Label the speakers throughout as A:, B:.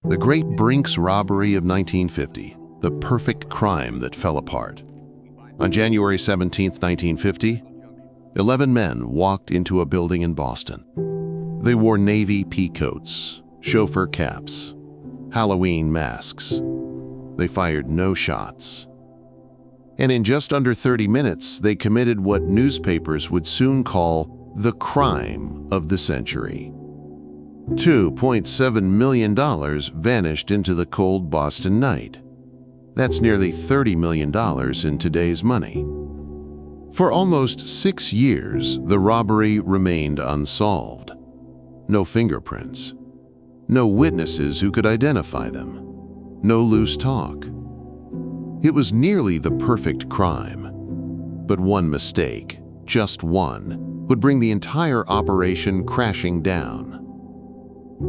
A: The Great Brinks Robbery of 1950, the perfect crime that fell apart. On January 17, 1950, 11 men walked into a building in Boston. They wore navy pea coats, chauffeur caps, Halloween masks. They fired no shots. And in just under 30 minutes, they committed what newspapers would soon call the crime of the century. $2.7 million vanished into the cold Boston night. That's nearly $30 million in today's money. For almost 6 years, the robbery remained unsolved. No fingerprints. No witnesses who could identify them. No loose talk. It was nearly the perfect crime. But one mistake, just one, would bring the entire operation crashing down.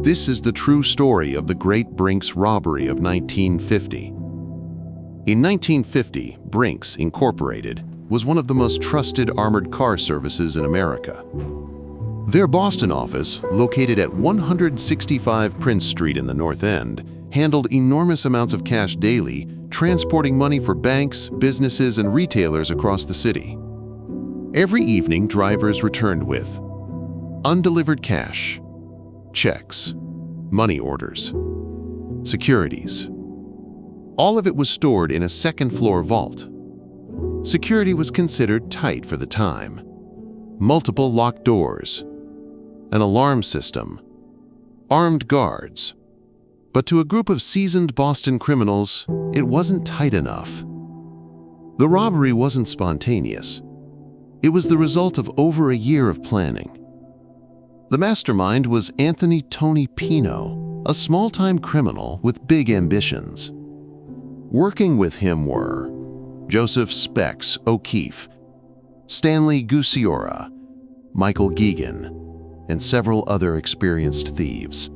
A: This is the true story of the Great Brinks Robbery of 1950. In 1950, Brinks, Incorporated, was one of the most trusted armored car services in America. Their Boston office, located at 165 Prince Street in the North End, handled enormous amounts of cash daily, transporting money for banks, businesses, and retailers across the city. Every evening, drivers returned with undelivered cash, checks, money orders, securities. All of it was stored in a second-floor vault. Security was considered tight for the time. Multiple locked doors, an alarm system, armed guards. But to a group of seasoned Boston criminals, it wasn't tight enough. The robbery wasn't spontaneous. It was the result of over a year of planning. The mastermind was Anthony "Tony" Pino, a small-time criminal with big ambitions. Working with him were Joseph "Specs" O'Keefe, Stanley Gucciora, Michael Geegan, and several other experienced thieves.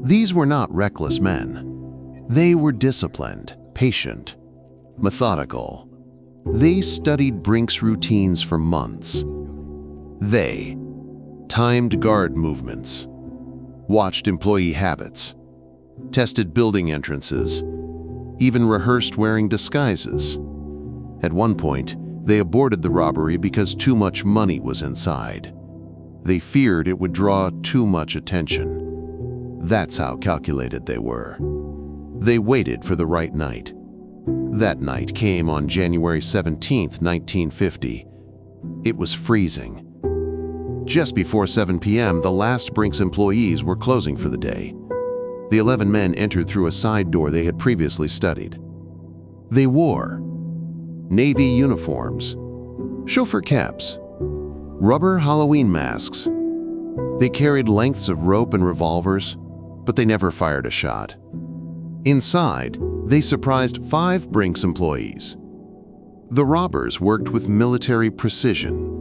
A: These were not reckless men. They were disciplined, patient, methodical. They studied Brink's routines for months. They timed guard movements, watched employee habits, tested building entrances, even rehearsed wearing disguises. At one point, they aborted the robbery because too much money was inside. They feared it would draw too much attention. That's how calculated they were. They waited for the right night. That night came on January 17, 1950. It was freezing. Just before 7 p.m., the last Brinks employees were closing for the day. The 11 men entered through a side door they had previously studied. They wore navy uniforms, chauffeur caps, rubber Halloween masks. They carried lengths of rope and revolvers, but they never fired a shot. Inside, they surprised 5 Brinks employees. The robbers worked with military precision.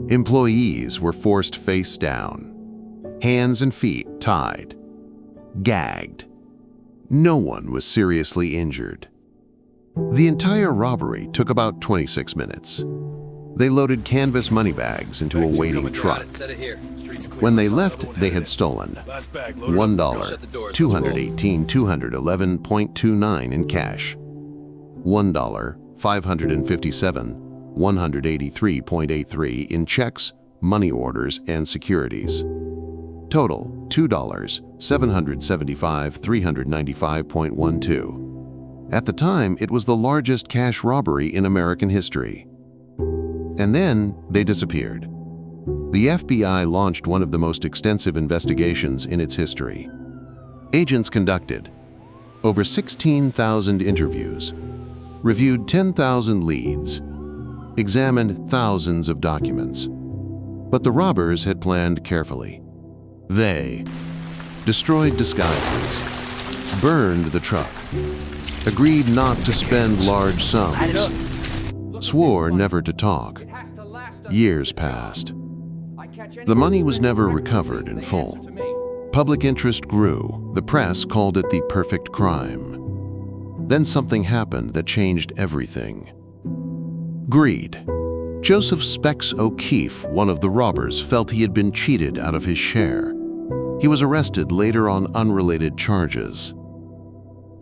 A: Employees were forced face down, hands and feet tied, gagged. No one was seriously injured. The entire robbery took about 26 minutes. They loaded canvas money bags into a waiting truck. When they left, they had stolen $1, $218,211.29 in cash, $1, $557, $183.83 in checks, money orders, and securities. Total, $2, $775,395.12. At the time, it was the largest cash robbery in American history. And then they disappeared. The FBI launched one of the most extensive investigations in its history. Agents conducted over 16,000 interviews, reviewed 10,000 leads, examined thousands of documents. But the robbers had planned carefully. They destroyed disguises, burned the truck, agreed not to spend large sums, swore never to talk. Years passed. The money was never recovered in full. Public interest grew. The press called it the perfect crime. Then something happened that changed everything. Greed. Joseph "Specs" O'Keefe, one of the robbers, felt he had been cheated out of his share. He was arrested later on unrelated charges.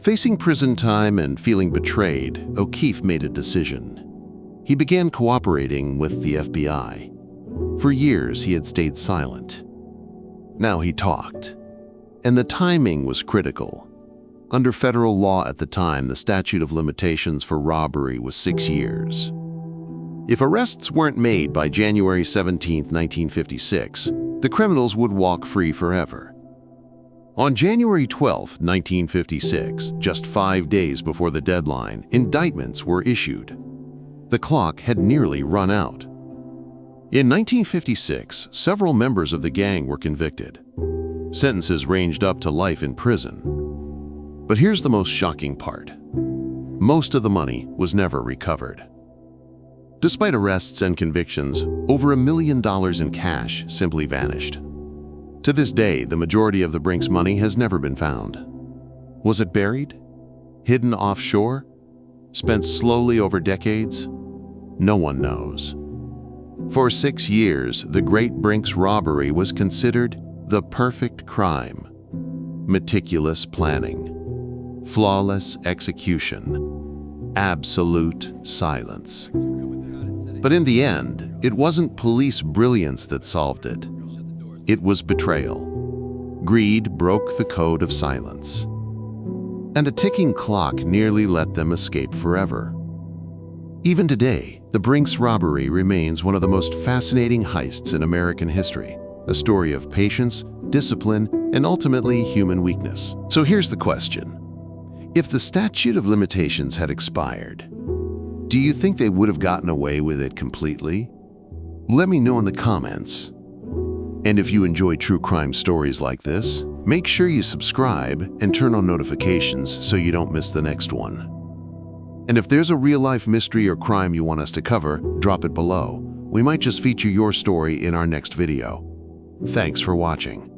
A: Facing prison time and feeling betrayed, O'Keefe made a decision. He began cooperating with the FBI. For years, he had stayed silent. Now he talked. And the timing was critical. Under federal law at the time, the statute of limitations for robbery was 6 years. If arrests weren't made by January 17, 1956, the criminals would walk free forever. On January 12, 1956, just 5 days before the deadline, indictments were issued. The clock had nearly run out. In 1956, several members of the gang were convicted. Sentences ranged up to life in prison. But here's the most shocking part. Most of the money was never recovered. Despite arrests and convictions, over $1 million in cash simply vanished. To this day, the majority of the Brinks money has never been found. Was it buried? Hidden offshore? Spent slowly over decades? No one knows. For 6 years, the Great Brinks robbery was considered the perfect crime. Meticulous planning, flawless execution, absolute silence. But in the end, it wasn't police brilliance that solved it. It was betrayal. Greed broke the code of silence. And a ticking clock nearly let them escape forever. Even today, the Brinks robbery remains one of the most fascinating heists in American history, a story of patience, discipline, and ultimately human weakness. So here's the question. If the statute of limitations had expired, do you think they would have gotten away with it completely? Let me know in the comments. And if you enjoy true crime stories like this, make sure you subscribe and turn on notifications so you don't miss the next one. And if there's a real-life mystery or crime you want us to cover, drop it below. We might just feature your story in our next video. Thanks for watching.